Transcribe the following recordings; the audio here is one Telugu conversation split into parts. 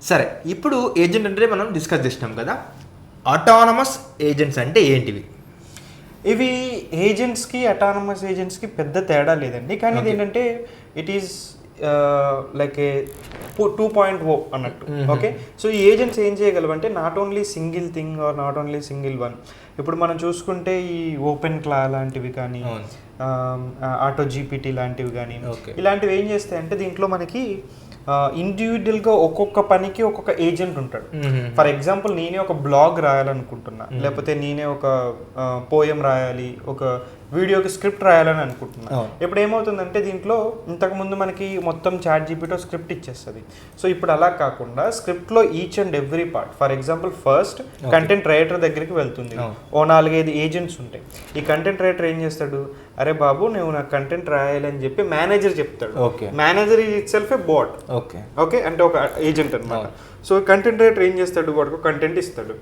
సరే, ఇప్పుడు ఏజెంట్ అంటే మనం డిస్కస్ చేసినాం కదా. ఆటోనమస్ ఏజెంట్స్ అంటే ఏంటివి? ఇవి ఏజెంట్స్కి అటానమస్ ఏజెంట్స్కి పెద్ద తేడా లేదండి, కానీ ఇది ఏంటంటే ఇట్ ఈస్ లైక్ ఏ 2.0 అన్నట్టు. ఓకే, సో ఈ ఏజెంట్స్ ఏం చేయగలవంటే not only single thing or not only single one. ఇప్పుడు మనం చూసుకుంటే ఈ ఓపెన్ క్లా లాంటివి కానీ, ఆటో జీపీటీ లాంటివి కానీ, ఇలాంటివి ఏం చేస్తాయంటే దీంట్లో మనకి ఇండివిజువల్గా ఒక్కొక్క పనికి ఒక్కొక్క ఏజెంట్ ఉంటాడు. ఫర్ ఎగ్జాంపుల్ నేనే ఒక బ్లాగ్ రాయాలనుకుంటున్నా, లేకపోతే నేనే ఒక పోయం రాయాలి, ఒక వీడియోకి స్క్రిప్ట్ రాయాలని అనుకుంటున్నా. ఇప్పుడు ఏమవుతుందంటే దీంట్లో ఇంతకుముందు మనకి మొత్తం చాట్ జీపీటీ స్క్రిప్ట్ ఇచ్చేస్తుంది. సో ఇప్పుడు అలా కాకుండా స్క్రిప్ట్లో each and every part, for example first content writer దగ్గరికి వెళ్తుంది. ఓ 4-5 ఏజెంట్స్ ఉంటాయి. ఈ కంటెంట్ రైటర్ ఏం చేస్తాడు, అరే బాబు నువ్వు నాకు కంటెంట్ రాయాలి అని చెప్పి మేనేజర్ చెప్తాడు. Manager is itself a bot. Okay, అంటే ఒక ఏజెంట్ అనమాట. సో కంటెంట్ రైటర్ ఏం చేస్తాడు, వాడికి కంటెంట్ ఇస్తాడు.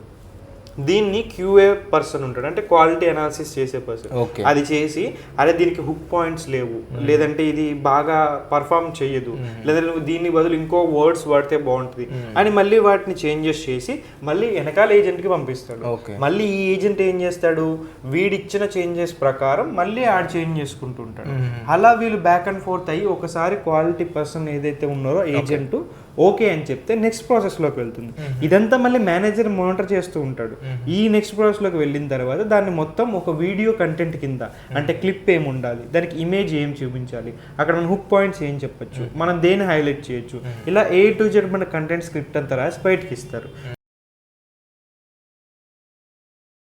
దీన్ని క్యూఏ పర్సన్ ఉంటాడు, అంటే క్వాలిటీ అనాలిసిస్ చేసే పర్సన్. అది చేసి అరే దీనికి హుక్ పాయింట్స్ లేవు, లేదంటే ఇది బాగా పర్ఫామ్ చేయదు, లేదంటే నువ్వు దీన్ని బదులు ఇంకో వర్డ్స్ వాడితే బాగుంటుంది అని మళ్ళీ వాటిని చేంజెస్ చేసి మళ్ళీ వెనకాల ఏజెంట్కి పంపిస్తాడు. మళ్ళీ ఈ ఏజెంట్ ఏం చేస్తాడు, వీడిచ్చిన చేంజెస్ ప్రకారం మళ్ళీ ఆడ్ చేంజ్ చేసుకుంటూ ఉంటాడు. అలా వీళ్ళు బ్యాక్ అండ్ ఫోర్త్ అయ్యి ఒకసారి క్వాలిటీ పర్సన్ ఏదైతే ఉన్నారో ఏజెంట్ ఓకే అని చెప్తే నెక్స్ట్ ప్రాసెస్లోకి వెళ్తుంది. ఇదంతా మళ్ళీ మేనేజర్ మానిటర్ చేస్తూ ఉంటాడు. ఈ నెక్స్ట్ ప్రాసెస్లోకి వెళ్ళిన తర్వాత దాన్ని మొత్తం ఒక వీడియో కంటెంట్ కింద, అంటే క్లిప్ ఏమి ఉండాలి, దానికి ఇమేజ్ ఏం చూపించాలి, అక్కడ మన హుక్ పాయింట్స్ ఏం చెప్పొచ్చు, మనం దేన్ని హైలైట్ చేయొచ్చు, ఇలా A to Z మన కంటెంట్ స్క్రిప్ట్ అంతా రాసి బయటకి ఇస్తారు.